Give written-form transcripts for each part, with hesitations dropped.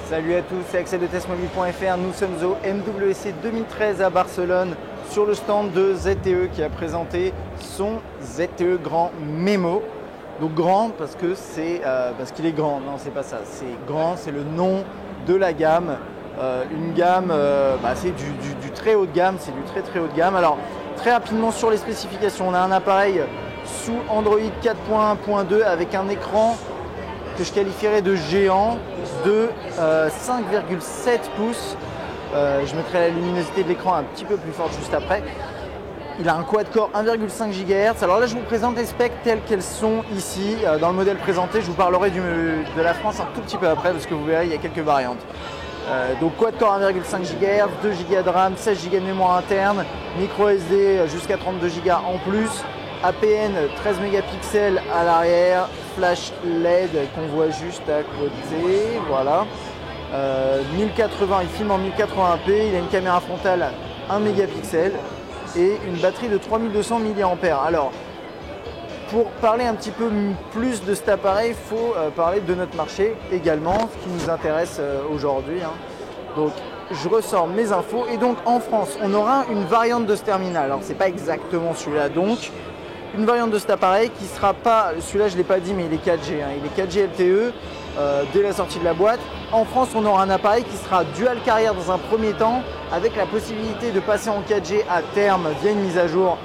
Salut à tous, c'est Axel de testmobile.fr. Nous sommes au MWC 2013 à Barcelone sur le stand de ZTE qui a présenté son ZTE Grand Memo. Donc grand parce que parce qu'il est grand, non c'est pas ça, c'est grand, c'est le nom de la gamme. Une gamme, c'est du très haut de gamme, c'est du très haut de gamme. Alors très rapidement sur les spécifications, on a un appareil sous Android 4.1.2 avec un écran que je qualifierais de géant de 5,7 pouces. Je mettrai la luminosité de l'écran un petit peu plus forte juste après. Il a un quad-core 1,5 GHz. Alors là, je vous présente les specs telles qu'elles sont ici dans le modèle présenté. Je vous parlerai de la France un tout petit peu après parce que vous verrez, il y a quelques variantes. Donc quad-core 1,5 GHz, 2 Go de RAM, 16 Go de mémoire interne, micro SD jusqu'à 32 Go en plus, APN 13 mégapixels à l'arrière, flash LED qu'on voit juste à côté, voilà. 1080, il filme en 1080p, il a une caméra frontale 1 mégapixel et une batterie de 3200 mAh. Alors, pour parler un petit peu plus de cet appareil, il faut parler de notre marché également, ce qui nous intéresse aujourd'hui. Donc, je ressors mes infos et donc en France, on aura une variante de ce terminal. Alors, c'est pas exactement celui-là donc. Une variante de cet appareil qui sera pas, celui-là je ne l'ai pas dit mais il est 4G, il est 4G LTE dès la sortie de la boîte. En France on aura un appareil qui sera dual carrière dans un premier temps avec la possibilité de passer en 4G à terme via une mise à jour.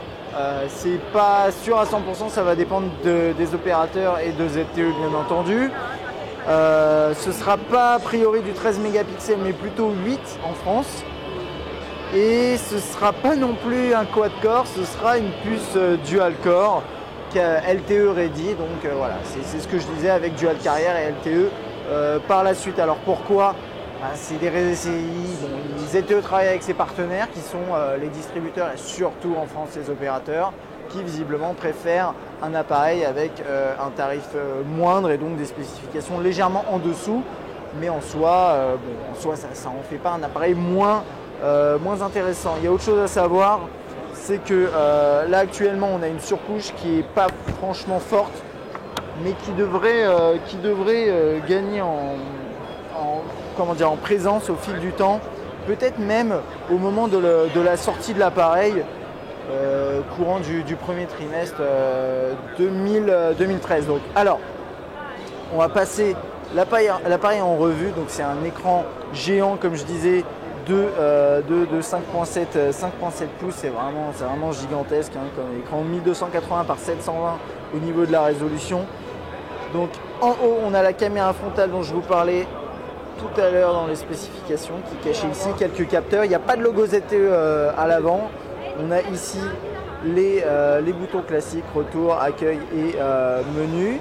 C'est pas sûr à 100%, ça va dépendre des opérateurs et de ZTE bien entendu. Ce sera pas a priori du 13 mégapixels mais plutôt 8 en France. Et ce ne sera pas non plus un quad-core, ce sera une puce dual-core LTE ready. Donc voilà, c'est ce que je disais avec dual carrière et LTE par la suite. Alors pourquoi c'est des ZTE travaille avec ses partenaires qui sont les distributeurs et surtout en France les opérateurs qui visiblement préfèrent un appareil avec un tarif moindre et donc des spécifications légèrement en dessous. Mais en soi, ça en fait pas un appareil moins intéressant. Il y a autre chose à savoir, c'est que là actuellement on a une surcouche qui n'est pas franchement forte, mais qui devrait gagner en présence au fil du temps, peut-être même au moment de la sortie de l'appareil, courant du premier trimestre 2013. Donc, alors, on va passer l'appareil en revue. Donc c'est un écran géant comme je disais de 5.7 pouces, c'est vraiment gigantesque comme écran, 1280 par 720 au niveau de la résolution. Donc en haut on a la caméra frontale dont je vous parlais tout à l'heure dans les spécifications qui est cachée ici, quelques capteurs, il n'y a pas de logo ZTE à l'avant. On a ici les boutons classiques, retour, accueil et menu.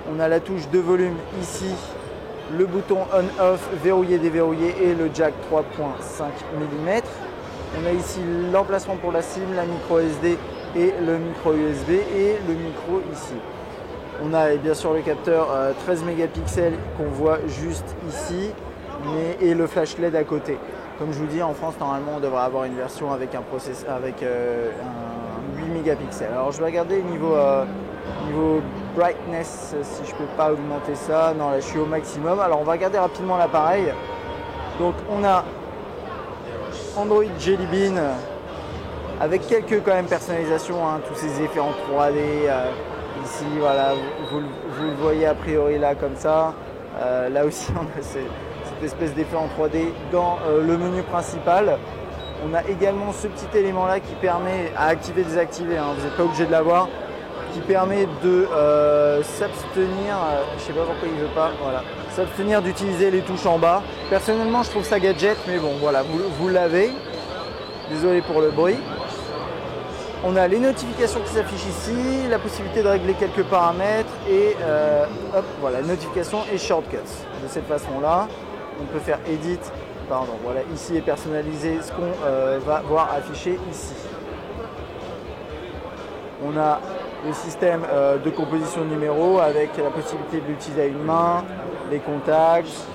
On a la touche de volume ici, le bouton on-off, verrouiller, déverrouiller et le jack 3.5 mm. On a ici l'emplacement pour la SIM, la micro SD et le micro USB et le micro ici. On a bien sûr le capteur 13 mégapixels qu'on voit juste ici et le flash LED à côté. Comme je vous dis, en France normalement on devrait avoir une version avec un 8 mégapixels. Alors je vais regarder niveau brightness, si je peux pas augmenter ça. Non, là je suis au maximum. Alors on va regarder rapidement l'appareil. Donc on a Android Jelly Bean avec quelques quand même personnalisations, tous ces effets en 3D. Ici, voilà, vous le voyez a priori là comme ça. Là aussi on a cette espèce d'effet en 3D dans le menu principal. On a également ce petit élément là qui permet à activer, désactiver, vous n'êtes pas obligé de l'avoir, qui permet de s'abstenir, je sais pas pourquoi il veut pas, voilà, s'abstenir d'utiliser les touches en bas. Personnellement je trouve ça gadget, mais bon voilà, vous l'avez. Désolé pour le bruit. On a les notifications qui s'affichent ici, la possibilité de régler quelques paramètres et voilà, notifications et shortcuts. De cette façon-là, on peut faire edit, voilà, ici est personnalisé ce qu'on va voir affiché ici. On a le système de composition de numéros avec la possibilité de l'utiliser à une main, les contacts,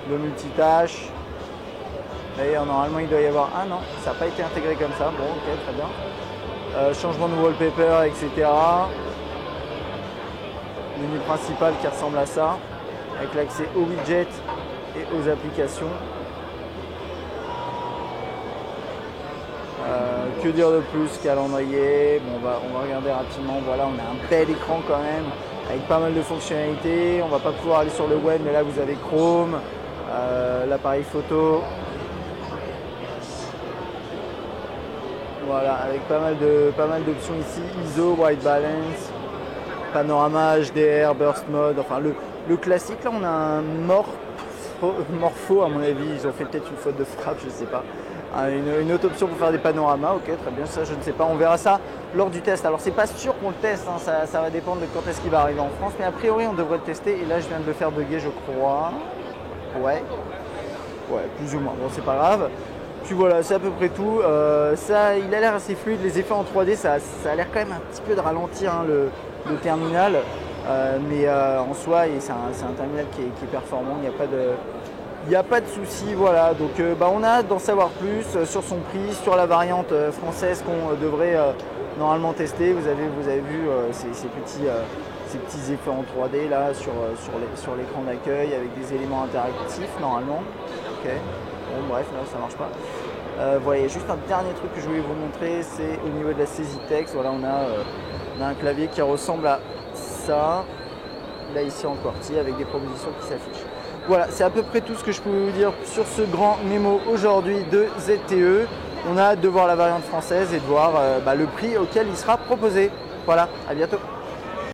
le multitâche. D'ailleurs normalement il doit y avoir... Ah non, ça n'a pas été intégré comme ça. Bon ok, très bien. Changement de wallpaper, etc. Menu principal qui ressemble à ça, avec l'accès au widget et aux applications. Que dire de plus? Calendrier, bon, on va regarder rapidement. Voilà, on a un bel écran quand même, avec pas mal de fonctionnalités. On va pas pouvoir aller sur le web, mais là vous avez Chrome, l'appareil photo. Voilà, avec pas mal d'options ici, ISO, White Balance, panorama, HDR, Burst Mode, enfin le classique. Là on a un morpho à mon avis, ils ont fait peut-être une faute de frappe, je sais pas. Une autre option pour faire des panoramas, ok, très bien, ça je ne sais pas, on verra ça lors du test. Alors c'est pas sûr qu'on le teste, hein, ça va dépendre de quand est-ce qu'il va arriver en France, mais a priori on devrait le tester, et là je viens de le faire bugger je crois. Ouais, plus ou moins, bon c'est pas grave. Puis voilà, c'est à peu près tout. Ça, il a l'air assez fluide, les effets en 3D, ça a l'air quand même un petit peu de ralentir hein, le terminal, mais en soi c'est un terminal qui est performant, il n'y a pas de souci, voilà. Donc on a hâte d'en savoir plus sur son prix, sur la variante française qu'on devrait normalement tester. Vous avez vu ces petits effets en 3D là sur l'écran d'accueil avec des éléments interactifs normalement. Ok. Bon bref, là ça marche pas. Voilà, il y a juste un dernier truc que je voulais vous montrer, c'est au niveau de la saisie texte. Voilà, on a un clavier qui ressemble à ça, là ici en QWERTY, avec des propositions qui s'affichent. Voilà, c'est à peu près tout ce que je pouvais vous dire sur ce grand mémo aujourd'hui de ZTE. On a hâte de voir la variante française et de voir le prix auquel il sera proposé. Voilà, à bientôt.